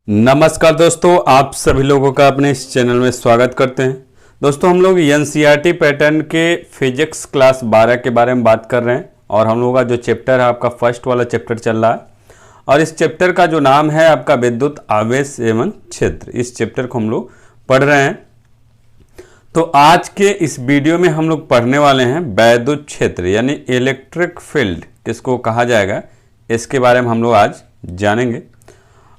नमस्कार दोस्तों, आप सभी लोगों का अपने इस चैनल में स्वागत करते हैं। दोस्तों, हम लोग एनसीईआरटी पैटर्न के फिजिक्स क्लास 12 के बारे में बात कर रहे हैं और हम लोगों का जो चैप्टर है आपका फर्स्ट वाला चैप्टर चल रहा है और इस चैप्टर का जो नाम है आपका विद्युत आवेश एवं क्षेत्र। इस चैप्टर को हम लोग पढ़ रहे हैं। तो आज के इस वीडियो में हम लोग पढ़ने वाले हैं वैद्युत क्षेत्र यानी इलेक्ट्रिक फील्ड किसको कहा जाएगा, इसके बारे में हम लोग आज जानेंगे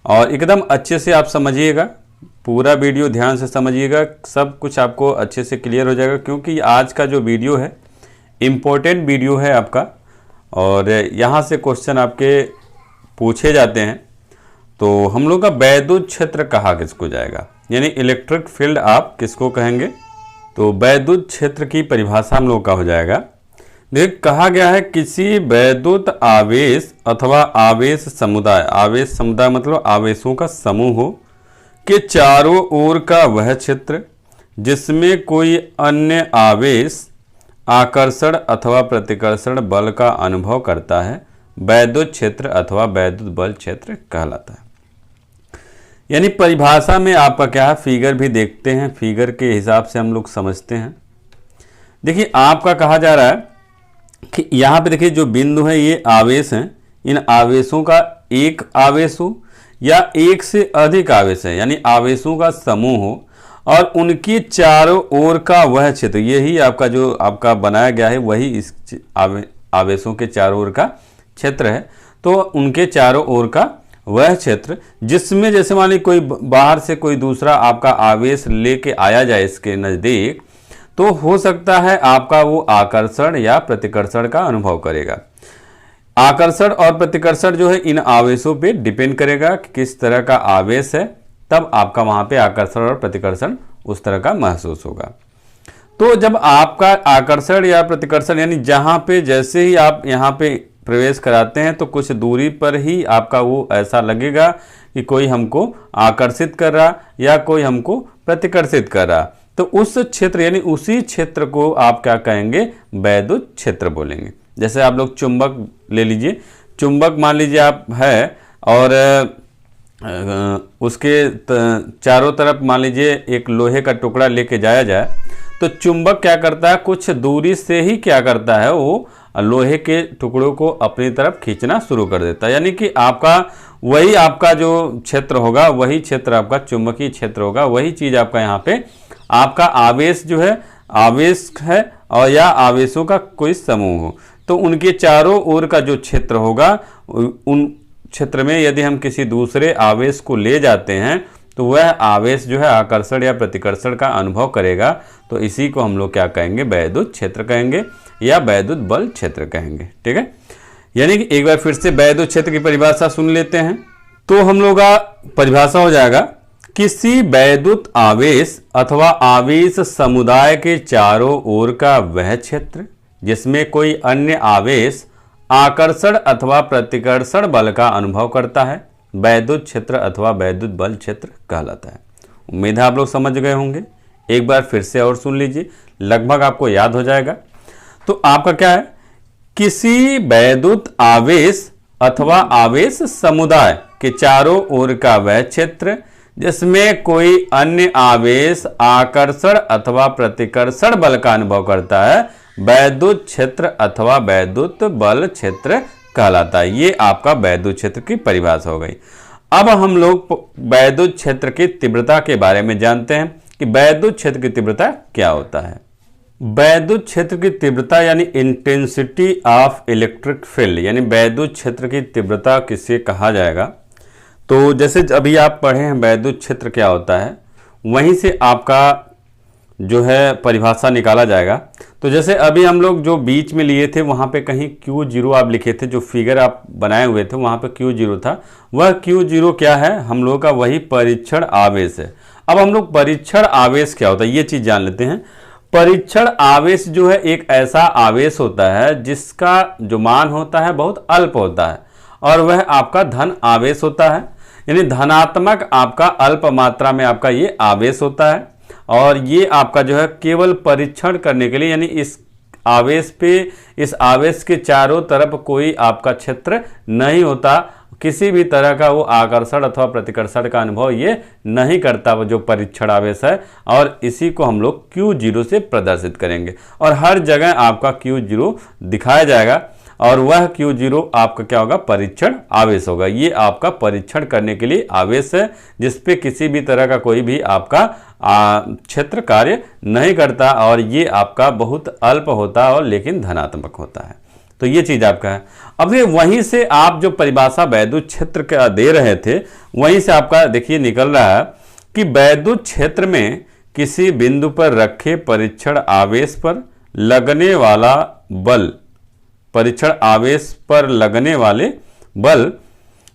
और एकदम अच्छे से आप समझिएगा। पूरा वीडियो ध्यान से समझिएगा, सब कुछ आपको अच्छे से क्लियर हो जाएगा क्योंकि आज का जो वीडियो है इम्पोर्टेंट वीडियो है आपका और यहाँ से क्वेश्चन आपके पूछे जाते हैं। तो हम लोग का वैद्युत क्षेत्र कहा किसको जाएगा यानी इलेक्ट्रिक फील्ड आप किसको कहेंगे। तो वैद्युत क्षेत्र की परिभाषा हम लोग का हो जाएगा, देखिए कहा गया है किसी वैद्युत आवेश अथवा आवेश समुदाय मतलब आवेशों का समूह हो के चारों ओर का वह क्षेत्र जिसमें कोई अन्य आवेश आकर्षण अथवा प्रतिकर्षण बल का अनुभव करता है वैद्युत क्षेत्र अथवा वैद्युत बल क्षेत्र कहलाता है। यानी परिभाषा में आपका क्या है, फिगर भी देखते हैं, फिगर के हिसाब से हम लोग समझते हैं। देखिए आपका कहा जा रहा है कि यहाँ पे देखिए जो बिंदु है ये आवेश हैं, इन आवेशों का एक आवेश हो या एक से अधिक आवेश है यानी आवेशों का समूह हो और उनकी चारों ओर का वह क्षेत्र, यही आपका जो आपका बनाया गया है वही इस आवेशों के चारों ओर का क्षेत्र है। तो उनके चारों ओर का वह क्षेत्र जिसमें जैसे मान ली कोई बाहर से कोई दूसरा आपका आवेश लेके आया जाए इसके नज़दीक, तो हो सकता है आपका वो आकर्षण या प्रतिकर्षण का अनुभव करेगा। आकर्षण और प्रतिकर्षण जो है इन आवेशों पे डिपेंड करेगा कि किस तरह का आवेश है, तब आपका वहाँ पे आकर्षण और प्रतिकर्षण उस तरह का महसूस होगा। तो जब आपका आकर्षण या प्रतिकर्षण यानी जहाँ पे जैसे ही आप यहाँ पे प्रवेश कराते हैं तो कुछ दूरी पर ही आपका वो ऐसा लगेगा कि कोई हमको आकर्षित कर रहा या कोई हमको प्रतिकर्षित कर रहा, तो उस क्षेत्र यानी उसी क्षेत्र को आप क्या कहेंगे, वैद्युत क्षेत्र बोलेंगे। जैसे आप लोग चुंबक ले लीजिए, चुंबक मान लीजिए आप है और उसके चारों तरफ मान लीजिए एक लोहे का टुकड़ा लेके जाया जाए, तो चुंबक क्या करता है, कुछ दूरी से ही क्या करता है वो लोहे के टुकड़ों को अपनी तरफ खींचना शुरू कर देता है। यानी कि आपका वही आपका जो क्षेत्र होगा वही क्षेत्र आपका चुंबकीय क्षेत्र होगा, वही चीज़ आपका यहाँ पे आपका आवेश जो है आवेश है और या आवेशों का कोई समूह हो, तो उनके चारों ओर का जो क्षेत्र होगा उन क्षेत्र में यदि हम किसी दूसरे आवेश को ले जाते हैं तो वह आवेश जो है आकर्षण या प्रतिकर्षण का अनुभव करेगा। तो इसी को हम लोग क्या कहेंगे, वैद्युत क्षेत्र कहेंगे या वैद्युत बल क्षेत्र कहेंगे। ठीक है, यानी कि एक बार फिर से वैद्युत क्षेत्र की परिभाषा सुन लेते हैं। तो हम लोग का परिभाषा हो जाएगा, किसी वैद्युत आवेश अथवा आवेश समुदाय के चारों ओर का वह क्षेत्र जिसमें कोई अन्य आवेश आकर्षण अथवा प्रतिकर्षण बल का अनुभव करता है वैद्युत क्षेत्र अथवा वैद्युत बल क्षेत्र कहलाता है। उम्मीद है आप लोग समझ गए होंगे, एक बार फिर से और सुन लीजिए, लगभग आपको याद हो जाएगा। तो आपका क्या है, किसी वैद्युत आवेश अथवा आवेश समुदाय के चारों ओर का वह क्षेत्र जिसमें कोई अन्य आवेश आकर्षण अथवा प्रतिकर्षण बल का अनुभव करता है वैद्युत क्षेत्र अथवा वैद्युत बल क्षेत्र कहलाता है। ये आपका वैद्युत क्षेत्र की परिभाषा हो गई। अब हम लोग वैद्युत क्षेत्र की तीव्रता के बारे में जानते हैं कि वैद्युत क्षेत्र की तीव्रता क्या होता है। वैद्युत क्षेत्र की तीव्रता यानी इंटेंसिटी ऑफ इलेक्ट्रिक फील्ड यानी वैद्युत क्षेत्र की तीव्रता किसे कहा जाएगा। तो जैसे अभी आप पढ़े हैं वैद्युत क्षेत्र क्या होता है, वहीं से आपका जो है परिभाषा निकाला जाएगा। तो जैसे अभी हम लोग जो बीच में लिए थे वहाँ पे कहीं Q0 आप लिखे थे, जो फिगर आप बनाए हुए थे वहाँ पे Q0 था, वह Q0 क्या है, हम लोग का वही परीक्षण आवेश है। अब हम लोग परीक्षण आवेश क्या होता है ये चीज़ जान लेते हैं। परीक्षण आवेश जो है एक ऐसा आवेश होता है जिसका जो मान होता है बहुत अल्प होता है और वह आपका धन आवेश होता है, यानी धनात्मक आपका अल्प मात्रा में आपका ये आवेश होता है और ये आपका जो है केवल परीक्षण करने के लिए यानी इस आवेश पे, इस आवेश के चारों तरफ कोई आपका क्षेत्र नहीं होता, किसी भी तरह का वो आकर्षण अथवा प्रतिकर्षण का अनुभव ये नहीं करता वो जो परीक्षण आवेश है, और इसी को हम लोग Q0 से प्रदर्शित करेंगे और हर जगह आपका Q0 दिखाया जाएगा और वह Q0 आपका क्या होगा, परीक्षण आवेश होगा। ये आपका परीक्षण करने के लिए आवेश है जिसपे किसी भी तरह का कोई भी आपका क्षेत्र कार्य नहीं करता और ये आपका बहुत अल्प होता है और लेकिन धनात्मक होता है। तो ये चीज आपका है। अब ये वहीं से आप जो परिभाषा वैद्युत क्षेत्र का दे रहे थे वहीं से आपका देखिए निकल रहा है कि वैद्युत क्षेत्र में किसी बिंदु पर रखे परीक्षण आवेश पर लगने वाला बल, परीक्षण आवेश पर लगने वाले बल,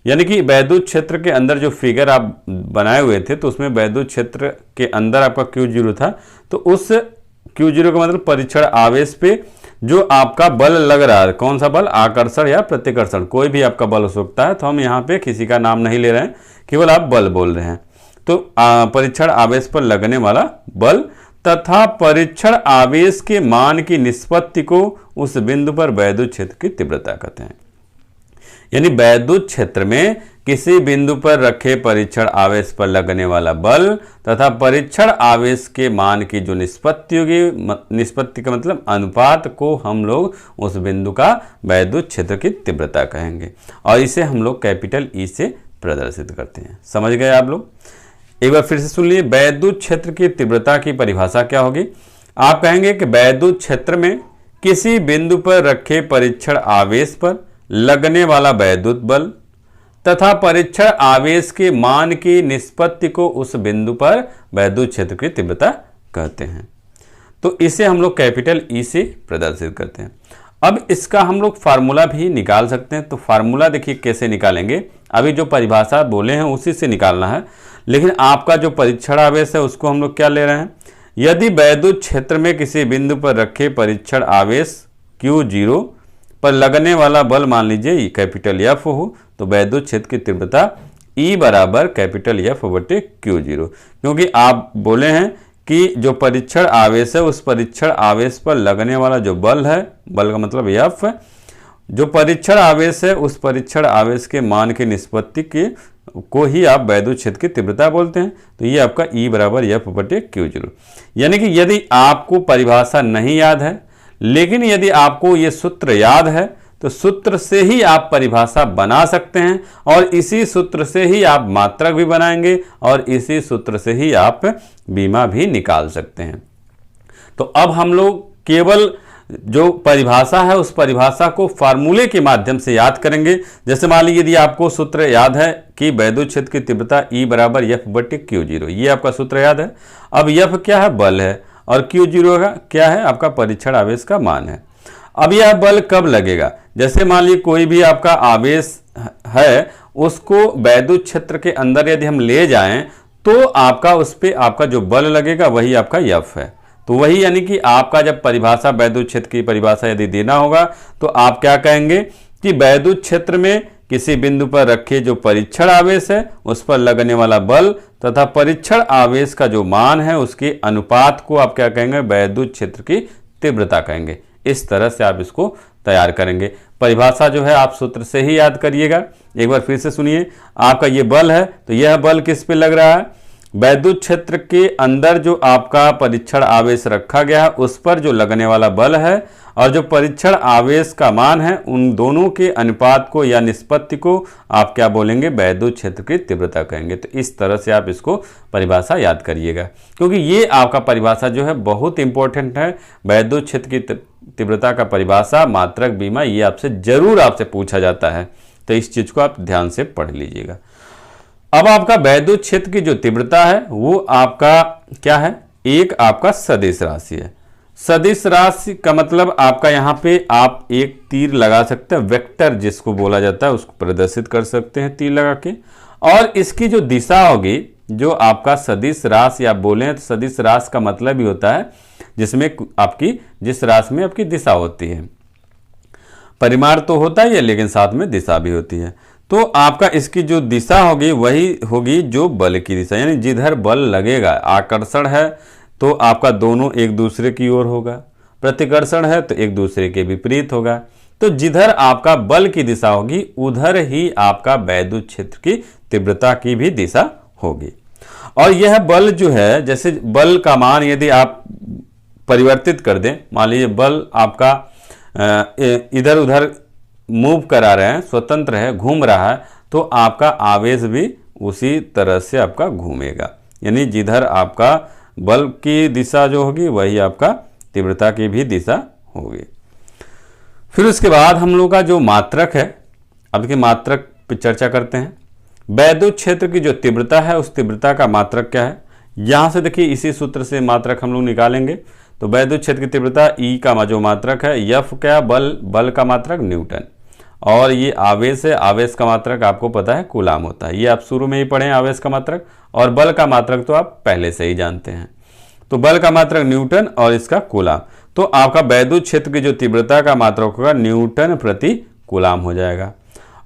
यानी कि वैद्युत क्षेत्र के अंदर जो फिगर आप बनाए हुए थे तो उसमें वैद्युत क्षेत्र के अंदर आपका Q0 था, तो उस Q0 का मतलब परीक्षण आवेश पे जो आपका बल लग रहा है, कौन सा बल, आकर्षण या प्रतिकर्षण, कोई भी आपका बल हो सकता है। तो हम यहाँ पे किसी का नाम नहीं ले रहे हैं, केवल आप बल बोल रहे हैं। तो परीक्षण आवेश पर लगने वाला बल तथा परीक्षण आवेश के मान की निष्पत्ति को उस बिंदु पर वैद्युत क्षेत्र की तीव्रता कहते हैं। यानी वैद्युत क्षेत्र में किसी बिंदु पर रखे परीक्षण आवेश पर लगने वाला बल तथा परीक्षण आवेश के मान की जो निष्पत्ति होगी, निष्पत्ति का मतलब अनुपात, को हम लोग उस बिंदु का वैद्युत क्षेत्र की तीव्रता कहेंगे और इसे हम लोग कैपिटल ई से प्रदर्शित करते हैं। समझ गए आप लोग? एक बार फिर से सुन लिए, वैद्युत क्षेत्र की तीव्रता की परिभाषा क्या होगी? आप कहेंगे कि वैद्युत क्षेत्र में किसी बिंदु पर रखे परीक्षण आवेश पर लगने वाला वैद्युत बल तथा परीक्षण आवेश के मान की निष्पत्ति को उस बिंदु पर वैद्युत क्षेत्र की तीव्रता कहते हैं। तो इसे हम लोग कैपिटल ई से प्रदर्शित करते हैं। अब इसका हम लोग फार्मूला भी निकाल सकते हैं। तो फार्मूला देखिए कैसे निकालेंगे, अभी जो परिभाषा बोले हैं उसी से निकालना है, लेकिन आपका जो परीक्षण आवेश है उसको हम लोग क्या ले रहे हैं, यदि वैद्युत क्षेत्र में किसी बिंदु पर रखे परीक्षण आवेश Q0 पर लगने वाला बल मान लीजिए कैपिटल F हो, तो वैद्युत क्षेत्र की तीव्रता E बराबर कैपिटल F बटे Q0, क्योंकि आप बोले हैं कि जो परीक्षण आवेश है उस परीक्षण आवेश पर लगने वाला जो बल है, बल का मतलब F, जो परीक्षण आवेश है उस परीक्षण आवेश के मान की निष्पत्ति के को ही आप वैद्युत क्षेत्र की तीव्रता बोलते हैं। तो ये आपका E बराबर F बटे Q0। यानी कि यदि आपको परिभाषा नहीं याद है, लेकिन यदि आपको ये सूत्र याद है तो सूत्र से ही आप परिभाषा बना सकते हैं और इसी सूत्र से ही आप मात्रक भी बनाएंगे और इसी सूत्र से ही आप बीमा भी निकाल सकते हैं। तो अब हम लोग केवल जो परिभाषा है उस परिभाषा को फार्मूले के माध्यम से याद करेंगे। जैसे मान लीजिए यदि आपको सूत्र याद है कि वैद्युत क्षेत्र की तीव्रता E बराबर F बटे Q0, ये आपका सूत्र याद है। अब F क्या है, बल है, और Q0 का क्या है, आपका परीक्षण आवेश का मान है। अब यह बल कब लगेगा, जैसे मान लीजिए कोई भी आपका आवेश है उसको वैद्युत क्षेत्र के अंदर यदि हम ले जाएं तो आपका उस पर आपका जो बल लगेगा वही आपका F है। तो वही यानी कि आपका जब परिभाषा वैद्युत क्षेत्र की परिभाषा यदि देना होगा तो आप क्या कहेंगे कि वैद्युत क्षेत्र में किसी बिंदु पर रखे जो परीक्षण आवेश है उस पर लगने वाला बल तथा परीक्षण आवेश का जो मान है उसके अनुपात को आप क्या कहेंगे, वैद्युत क्षेत्र की तीव्रता कहेंगे। इस तरह से आप इसको तैयार करेंगे। परिभाषा जो है आप सूत्र से ही याद करिएगा। एक बार फिर से सुनिए, आपका ये बल है तो यह बल किस पे लग रहा है, वैद्युत क्षेत्र के अंदर जो आपका परीक्षण आवेश रखा गया है उस पर जो लगने वाला बल है और जो परीक्षण आवेश का मान है, उन दोनों के अनुपात को या निष्पत्ति को आप क्या बोलेंगे, वैद्युत क्षेत्र की तीव्रता कहेंगे। तो इस तरह से आप इसको परिभाषा याद करिएगा, क्योंकि ये आपका परिभाषा जो है बहुत इंपॉर्टेंट है। वैद्युत क्षेत्र की तीव्रता का परिभाषा, मात्रक, बीमा, ये आपसे जरूर आपसे पूछा जाता है। तो इस चीज को आप ध्यान से पढ़ लीजिएगा। अब आपका वैद्युत क्षेत्र की जो तीव्रता है वो आपका क्या है, एक आपका सदिश राशि है। सदिश राशि का मतलब आपका यहाँ पे आप एक तीर लगा सकते हैं, वेक्टर जिसको बोला जाता है उसको प्रदर्शित कर सकते हैं तीर लगा के, और इसकी जो दिशा होगी, जो आपका सदिश राशि आप बोले तो सदिश राशि का मतलब ही होता है जिसमें आपकी जिस राशि में आपकी दिशा होती है। परिमाण तो होता ही है लेकिन साथ में दिशा भी होती है। तो आपका इसकी जो दिशा होगी वही होगी जो बल की दिशा, यानी जिधर बल लगेगा, आकर्षण है तो आपका दोनों एक दूसरे की ओर होगा, प्रतिकर्षण है तो एक दूसरे के विपरीत होगा। तो जिधर आपका बल की दिशा होगी उधर ही आपका वैद्युत क्षेत्र की तीव्रता की भी दिशा होगी। और यह बल जो है, जैसे बल का मान यदि आप परिवर्तित कर दें, मान लीजिए बल आपका इधर उधर मूव करा रहे हैं, स्वतंत्र है, घूम रहा है, तो आपका आवेश भी उसी तरह से आपका घूमेगा। यानी जिधर आपका बल की दिशा जो होगी वही आपका तीव्रता की भी दिशा होगी। फिर उसके बाद हम लोग का जो मात्रक है, अब देखिए मात्रक पर चर्चा करते हैं। वैद्युत क्षेत्र की जो तीव्रता है उस तीव्रता का मात्रक क्या है, यहाँ से देखिए इसी सूत्र से मात्रक हम लोग निकालेंगे। तो वैद्युत क्षेत्र की तीव्रता ई का जो मात्रक है, यफ क्या, बल का मात्रक न्यूटन, और ये आवेश है, आवेश का मात्रक आपको पता है कूलाम होता है। ये आप शुरू में ही पढ़े हैं आवेश का मात्रक, और बल का मात्रक तो आप पहले से ही जानते हैं। तो बल का मात्रक न्यूटन और इसका कूलाम। तो आपका वैद्युत क्षेत्र की जो तीव्रता का मात्रक होगा न्यूटन प्रति कूलाम हो जाएगा,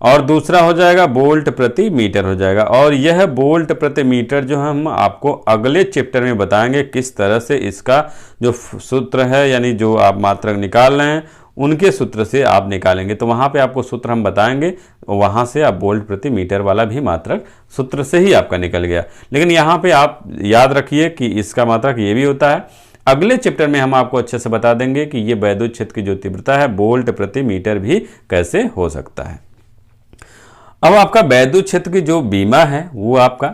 और दूसरा हो जाएगा वोल्ट प्रति मीटर हो जाएगा। और यह वोल्ट प्रति मीटर जो हम आपको अगले चैप्टर में बताएंगे किस तरह से इसका जो सूत्र है, यानी जो आप मात्रक निकाल रहे हैं उनके सूत्र से आप निकालेंगे। तो वहाँ पे आपको सूत्र हम बताएंगे, वहाँ से आप वोल्ट प्रति मीटर वाला भी मात्रक सूत्र से ही आपका निकल गया। लेकिन यहाँ पे आप याद रखिए कि इसका मात्रक ये भी होता है। अगले चैप्टर में हम आपको अच्छे से बता देंगे कि ये वैद्युत क्षेत्र की जो तीव्रता है वोल्ट प्रति मीटर भी कैसे हो सकता है। अब आपका वैद्युत क्षेत्र की जो बीमा है वो आपका,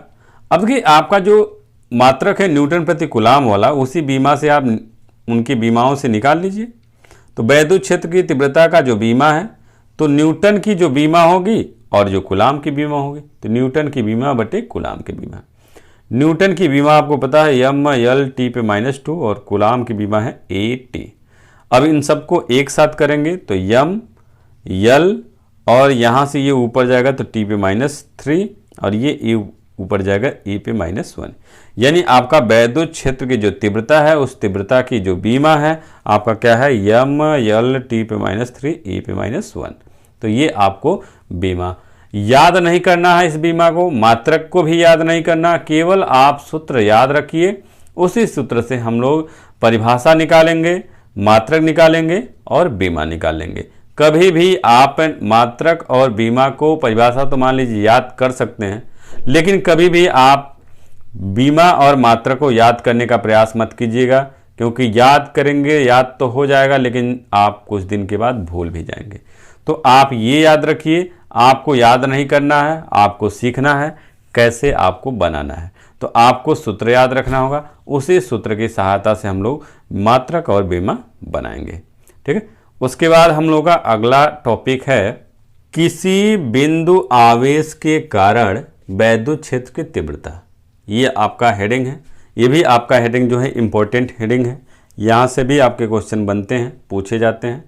अब कि आपका जो मात्रक है न्यूटन प्रति कूलाम वाला, उसी बीमा से आप उनकी बीमाओं से निकाल लीजिए। तो वैद्युत क्षेत्र की तीव्रता का जो बीमा है, तो न्यूटन की जो बीमा होगी और जो कूलाम की बीमा होगी, तो न्यूटन की बीमा बटे कूलाम की बीमा। न्यूटन की बीमा आपको पता है m/L/T पे -2 और कूलाम की बीमा है A/T। अब इन सबको एक साथ करेंगे तो m/L और यहाँ से ये ऊपर जाएगा तो T पे -3 और ये ऊपर जाएगा E पे -1। यानी आपका वैद्युत क्षेत्र की जो तीव्रता है उस तीव्रता की जो बीमा है आपका क्या है, m/L/T पे -3 E पे -1। तो ये आपको बीमा याद नहीं करना है, इस बीमा को, मात्रक को भी याद नहीं करना, केवल आप सूत्र याद रखिए। उसी सूत्र से हम लोग परिभाषा निकालेंगे, मात्रक निकालेंगे और बीमा निकालेंगे। कभी भी आप मात्रक और बीमा को, परिभाषा तो मान लीजिए याद कर सकते हैं, लेकिन कभी भी आप बीमा और मात्रक को याद करने का प्रयास मत कीजिएगा, क्योंकि याद करेंगे याद तो हो जाएगा लेकिन आप कुछ दिन के बाद भूल भी जाएंगे। तो आप ये याद रखिए, आपको याद नहीं करना है, आपको सीखना है कैसे आपको बनाना है। तो आपको सूत्र याद रखना होगा, उसी सूत्र की सहायता से हम लोग मात्रक और बीमा बनाएंगे। ठीक है, उसके बाद हम लोग का अगला टॉपिक है किसी बिंदु आवेश के कारण वैद्युत क्षेत्र की तीव्रता। ये आपका हेडिंग है, ये भी आपका हेडिंग जो है इम्पोर्टेंट हेडिंग है, यहाँ से भी आपके क्वेश्चन बनते हैं, पूछे जाते हैं।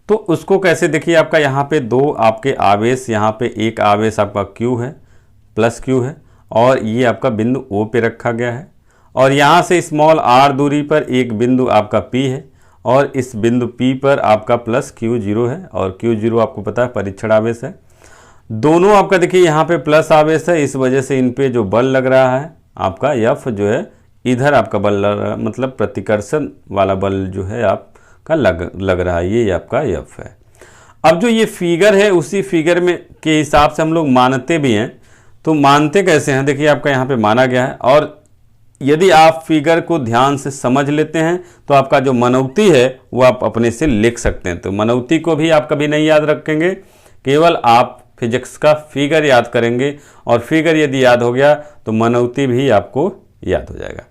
तो उसको कैसे देखिए, आपका यहाँ पे दो आपके आवेश, यहाँ पे एक आवेश आपका Q है, प्लस Q है, और ये आपका बिंदु O पे रखा गया है, और यहाँ से स्मॉल r दूरी पर एक बिंदु आपका P है, और इस बिंदु P पर आपका प्लस Q0 है, और Q0 आपको पता है परीक्षण आवेश है। दोनों आपका देखिए यहाँ पे प्लस आवेश है, इस वजह से इन पे जो बल लग रहा है आपका F जो है, इधर आपका बल लग रहा है, मतलब प्रतिकर्षण वाला बल जो है आपका लग रहा है, ये आपका F है। अब जो ये फिगर है उसी फिगर में के हिसाब से हम लोग मानते भी हैं। तो मानते कैसे हैं, देखिए आपका यहाँ पे माना गया है, और यदि आप फिगर को ध्यान से समझ लेते हैं तो आपका जो मनौती है वो आप अपने से लिख सकते हैं। तो मनौती को भी आप कभी नहीं याद रखेंगे, केवल आप फिजिक्स का फिगर याद करेंगे, और फिगर यदि याद हो गया तो मनौती भी आपको याद हो जाएगा।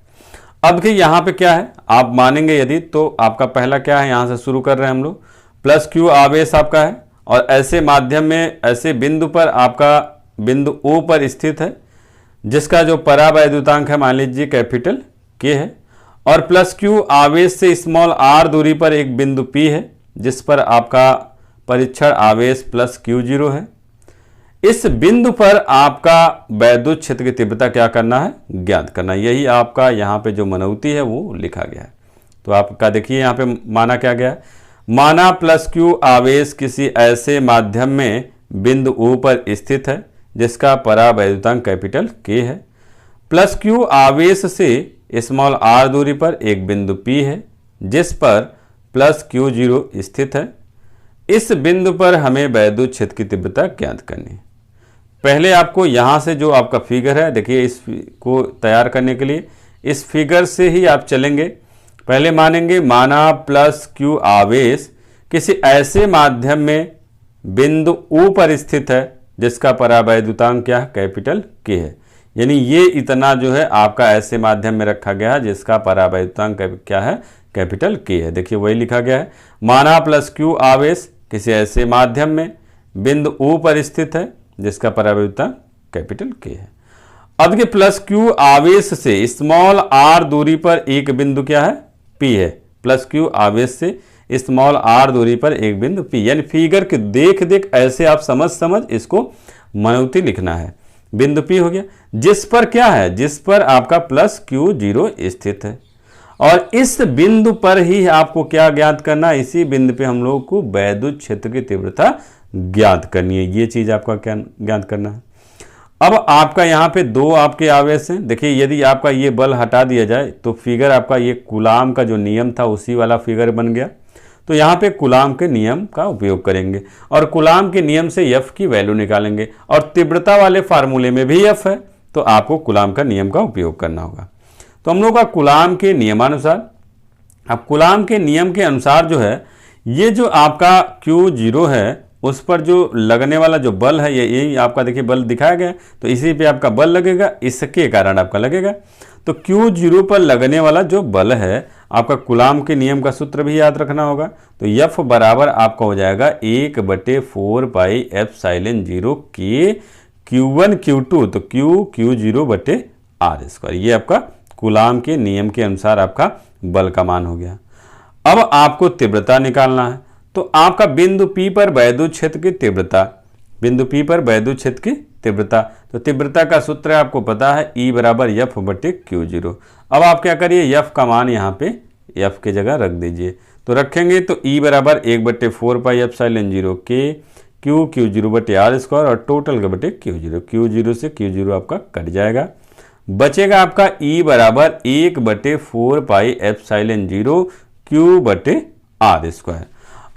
अब कि यहाँ पे क्या है, आप मानेंगे यदि, तो आपका पहला क्या है, यहाँ से शुरू कर रहे हैं हम लोग, प्लस Q आवेश आपका है, और ऐसे माध्यम में ऐसे बिंदु पर आपका बिंदु O पर स्थित है, जिसका जो परावैद्युतांक है मान लीजिए कैपिटल K है, और प्लस Q आवेश से स्मॉल r दूरी पर एक बिंदु P है, जिस पर आपका परीक्षण आवेश प्लस Q0 है। इस बिंदु पर आपका वैद्युत क्षेत्र की तीव्रता क्या करना है, ज्ञात करना। यही आपका यहाँ पे जो मनौती है वो लिखा गया है। तो आपका देखिए यहाँ पे माना क्या गया है, माना प्लस Q आवेश किसी ऐसे माध्यम में बिंदु O पर स्थित है जिसका परावैद्युतांक कैपिटल K है। प्लस Q आवेश से स्मॉल r दूरी पर एक बिंदु P है जिस पर प्लस Q0 स्थित है। इस बिंदु पर हमें वैद्युत क्षेत्र की तीव्रता ज्ञात करनी है। पहले आपको यहाँ से जो आपका फिगर है, देखिए इसको तैयार करने के लिए इस फिगर से ही आप चलेंगे। पहले मानेंगे माना प्लस Q आवेश किसी ऐसे माध्यम में बिंदु U पर स्थित है जिसका परावैद्युतांक क्या है, कैपिटल K है। यानी ये इतना जो है आपका ऐसे माध्यम में रखा गया है जिसका परावैद्युतांक क्या है, कैपिटल K है। देखिए वही लिखा गया है, माना प्लस Q आवेश किसी ऐसे माध्यम में बिंदु U पर स्थित है जिसका परावैद्युतांक कैपिटल K है। अब देखिए प्लस Q आवेश से स्मॉल r दूरी पर एक बिंदु क्या है, P है। प्लस Q आवेश से स्मॉल r दूरी पर एक बिंदु P, यानी फिगर के देख देख ऐसे आप समझ इसको मनौती लिखना है। बिंदु P हो गया जिस पर क्या है, जिस पर आपका प्लस Q0 स्थित है। और इस बिंदु पर ही आपको क्या ज्ञात करना है, इसी बिंदु पे हम लोग को वैद्युत क्षेत्र की तीव्रता ज्ञात करनी है। ये चीज आपका क्या ज्ञात करना है। अब आपका यहाँ पे दो आपके आवेश हैं। देखिए यदि आपका ये बल हटा दिया जाए तो फिगर आपका ये कूलाम का जो नियम था उसी वाला फिगर बन गया। तो यहाँ पे कूलाम के नियम का उपयोग करेंगे और कूलाम के नियम से F की वैल्यू निकालेंगे और तीव्रता वाले फार्मूले में भी F है, तो आपको कूलाम का नियम का उपयोग करना होगा। तो हम लोग का कूलाम के नियमानुसार, अब कूलाम के नियम के अनुसार जो है ये जो आपका Q0 है उस पर जो लगने वाला जो बल है ये यही आपका देखिए बल दिखाया गया, तो इसी पे आपका बल लगेगा, इसके कारण आपका लगेगा। तो Q0 पर लगने वाला जो बल है आपका कूलाम के नियम का सूत्र भी याद रखना होगा। तो F बराबर आपका हो जाएगा 1/4 pi epsilon 0 K Q1 Q2, तो Q0/r²। ये आपका कूलाम के नियम के अनुसार आपका बल का मान हो गया। अब आपको तीव्रता निकालना है। तो आपका बिंदु P पर वैद्युत क्षेत्र की तीव्रता, बिंदु P पर वैद्युत क्षेत्र की तीव्रता, तो तीव्रता का सूत्र आपको पता है E बराबर F/Q0। अब आप क्या करिए, F का मान यहाँ पे F की जगह रख दीजिए। तो रखेंगे तो E बराबर 1/4 पाई एप्सिलॉन 0 K Q0/r² और टोटल का बटे Q0। Q0 से Q0 आपका कट जाएगा, बचेगा आपका E बराबर 1/4 पाई एप्सिलॉन 0 Q/r²।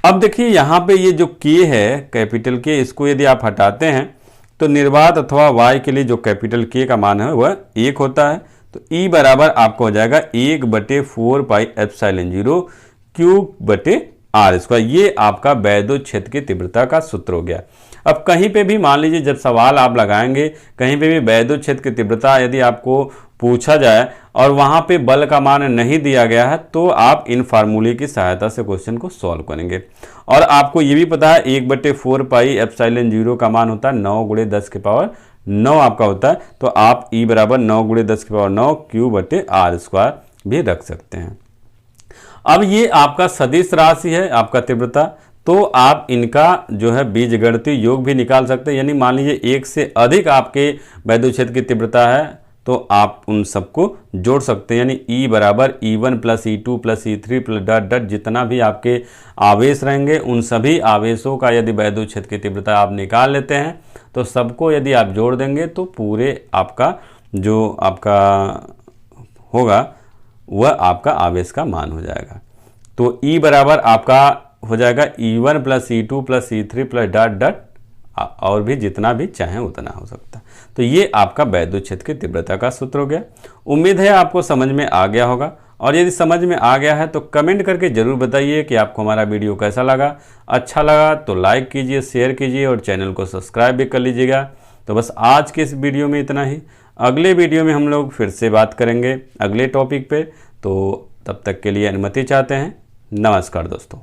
अब देखिए यहाँ पे ये जो K है, कैपिटल K, इसको यदि आप हटाते हैं तो निर्वात अथवा Y के लिए जो कैपिटल K का मान है वह 1 होता है। तो E बराबर आपको हो जाएगा 1/4 पाई एप्सिलॉन 0 Q/r²। ये आपका वैद्युत क्षेत्र की तीव्रता का सूत्र हो गया। अब कहीं पे भी मान लीजिए जब सवाल आप लगाएंगे, कहीं पे भी वैद्युत क्षेत्र की तीव्रता यदि आपको पूछा जाए और वहां पे बल का मान नहीं दिया गया है, तो आप इन फार्मूले की सहायता से क्वेश्चन को सॉल्व करेंगे। और आपको ये भी पता है 1/4 पाई एप्सिलॉन 0 का मान होता है 9 × 10⁹ आपका होता है। तो आप E बराबर 9 × 10⁹ Q/r² भी रख सकते हैं। अब ये आपका सदिश राशि है आपका तीव्रता, तो आप इनका जो है बीजगणितीय योग भी निकाल सकते हैं। यानी मान लीजिए एक से अधिक आपके वैद्युत क्षेत्र की तीव्रता है तो आप उन सबको जोड़ सकते हैं। यानी E बराबर E1 + E2 + E3 + जितना भी आपके आवेश रहेंगे उन सभी आवेशों का यदि वैद्युत क्षेत्र की तीव्रता आप निकाल लेते हैं तो सबको यदि आप जोड़ देंगे तो पूरे आपका जो आपका होगा वह आपका आवेश का मान हो जाएगा। तो E बराबर आपका हो जाएगा E1 + E2 + E3 + और भी जितना भी चाहें उतना हो सकता है। तो ये आपका वैद्युत क्षेत्र की तीव्रता का सूत्र हो गया। उम्मीद है आपको समझ में आ गया होगा, और यदि समझ में आ गया है तो कमेंट करके ज़रूर बताइए कि आपको हमारा वीडियो कैसा लगा। अच्छा लगा तो लाइक कीजिए, शेयर कीजिए और चैनल को सब्सक्राइब भी कर लीजिएगा। तो बस आज के इस वीडियो में इतना ही। अगले वीडियो में हम लोग फिर से बात करेंगे अगले टॉपिक पे। तो तब तक के लिए अनुमति चाहते हैं। नमस्कार दोस्तों।